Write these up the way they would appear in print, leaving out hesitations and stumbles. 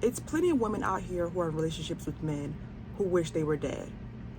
It's plenty of women out here who are in relationships with men who wish they were dead.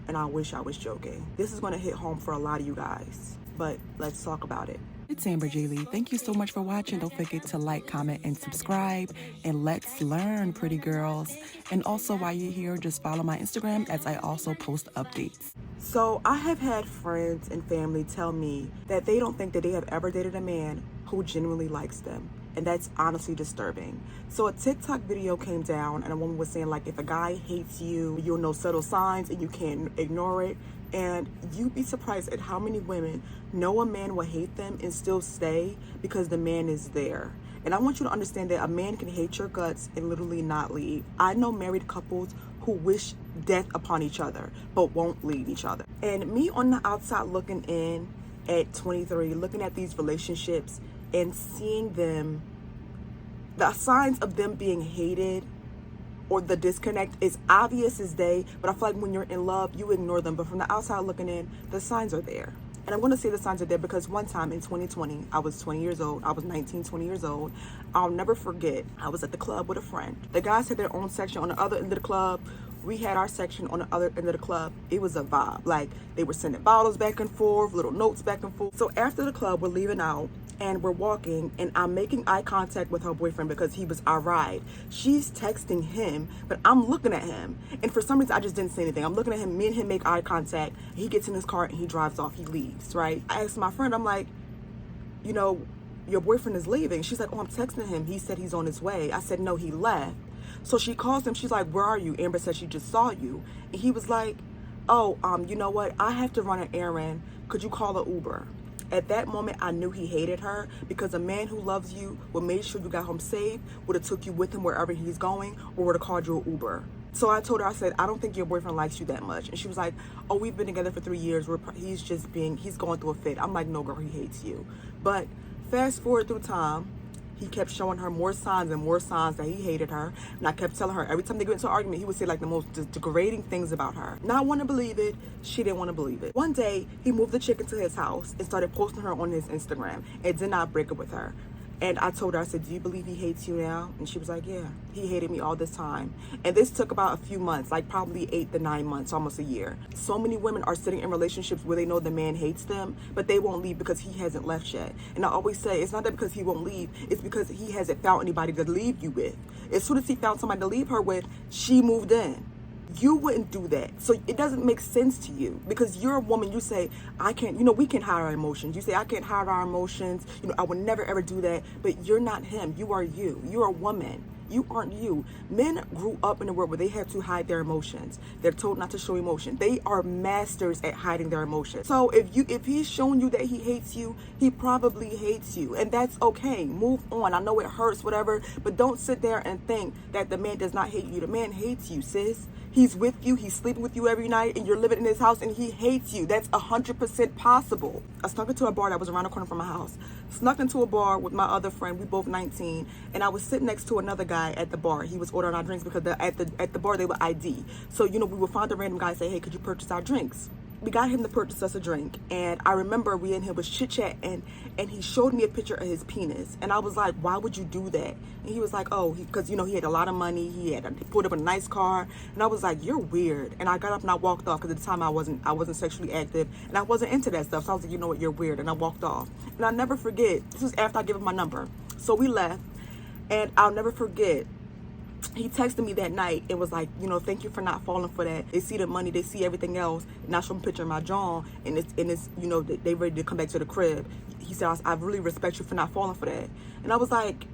And I wish I was joking. This is going to hit home for a lot of you guys, but let's talk about it. It's Amber J. Lee. Thank you so much for watching. Don't forget to like, comment, and subscribe. And let's learn, pretty girls. And also, while you're here, just follow my Instagram as I also post updates. So I have had friends and family tell me that they don't think that they have ever dated a man who genuinely likes them. And that's honestly disturbing. So a TikTok video came down and a woman was saying, like, if a guy hates you, you'll know subtle signs and you can't ignore it. And you'd be surprised at how many women know a man will hate them and still stay because the man is there. And I want you to understand that a man can hate your guts and literally not leave. I know married couples who wish death upon each other but won't leave each other. And me on the outside looking in at 23, looking at these relationships and seeing them, the signs of them being hated or the disconnect is obvious as day, but I feel like when you're in love, you ignore them. But from the outside looking in, the signs are there. And I'm going to say the signs are there because one time in 2020, I was 20 years old. I was 19, 20 years old. I'll never forget, I was at the club with a friend. The guys had their own section on the other end of the club. We had our section on the other end of the club. It was a vibe. Like, they were sending bottles back and forth, little notes back and forth. So after the club, we're leaving out and we're walking and I'm making eye contact with her boyfriend because he was our ride. She's texting him, but I'm looking at him. And for some reason, I just didn't say anything. I'm looking at him, me and him make eye contact. He gets in his car and he drives off, he leaves, right? I asked my friend, I'm like, you know, your boyfriend is leaving. She's like, oh, I'm texting him. He said he's on his way. I said, no, he left. So she calls him. She's like, where are you? Amber said she just saw you. And he was like, oh, you know what? I have to run an errand. Could you call an Uber? At that moment, I knew he hated her because a man who loves you would make sure you got home safe, would have took you with him wherever he's going, or would have called you an Uber. So I told her, I said, I don't think your boyfriend likes you that much. And she was like, oh, we've been together for 3 years. He's going through a fit. I'm like, no, girl, he hates you. But fast forward through time, he kept showing her more signs and more signs that he hated her. And I kept telling her, every time they get into an argument, he would say like the most degrading things about her. Not want to believe it. She didn't want to believe it. One day, he moved the chick into his house and started posting her on his Instagram and did not break up with her. And I told her, I said, do you believe he hates you now? And she was like, yeah, he hated me all this time. And this took about a few months, like probably 8 to 9 months, almost a year. So many women are sitting in relationships where they know the man hates them, but they won't leave because he hasn't left yet. And I always say, it's not that because he won't leave, it's because he hasn't found anybody to leave you with. As soon as he found somebody to leave her with, she moved in. You wouldn't do that. So it doesn't make sense to you because you're a woman. You say, I can't, you know, we can hide our emotions. You say, I can't hide our emotions. You know, I would never, ever do that. But you're not him. You are you. You're a woman. You aren't you. Men grew up in a world where they have to hide their emotions. They're told not to show emotion. They are masters at hiding their emotions. So if he's showing you that he hates you, he probably hates you. And that's okay. Move on. I know it hurts, whatever, but don't sit there and think that the man does not hate you. The man hates you, sis. He's with you, he's sleeping with you every night, and you're living in his house, and he hates you. That's 100% possible. I snuck into a bar that was around the corner from my house. Snuck into a bar with my other friend, we both 19, and I was sitting next to another guy at the bar. He was ordering our drinks because at the bar they were ID. So, you know, we would find a random guy and say, hey, could you purchase our drinks? We got him to purchase us a drink, and I remember we and him was chit-chat, and he showed me a picture of his penis, and I was like, why would you do that? And he was like, oh, because, you know, he had a lot of money, he pulled up a nice car, and I was like, you're weird. And I got up and I walked off, because at the time I wasn't sexually active, and I wasn't into that stuff, so I was like, you know what, you're weird, and I walked off. And I'll never forget, this was after I gave him my number, so we left, and I'll never forget, he texted me that night and was like, you know, thank you for not falling for that. They see the money, they see everything else. And I showed him a picture of my John, and it's you know, they ready to come back to the crib. He said, I really respect you for not falling for that. And I was like,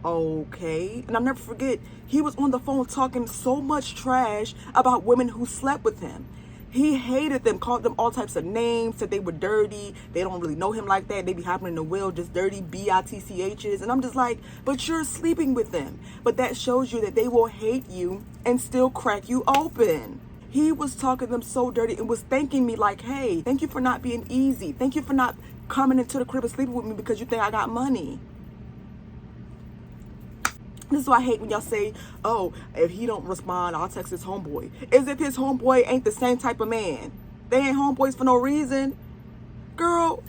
okay. And I'll never forget, he was on the phone talking so much trash about women who slept with him. He hated them, called them all types of names, said they were dirty. They don't really know him like that. They be hopping in the wheel, just dirty bitchs. And I'm just like, but you're sleeping with them. But that shows you that they will hate you and still crack you open. He was talking them so dirty and was thanking me like, hey, thank you for not being easy. Thank you for not coming into the crib and sleeping with me because you think I got money. This is why I hate when y'all say, oh, if he don't respond, I'll text his homeboy. As if his homeboy ain't the same type of man. They ain't homeboys for no reason. Girl,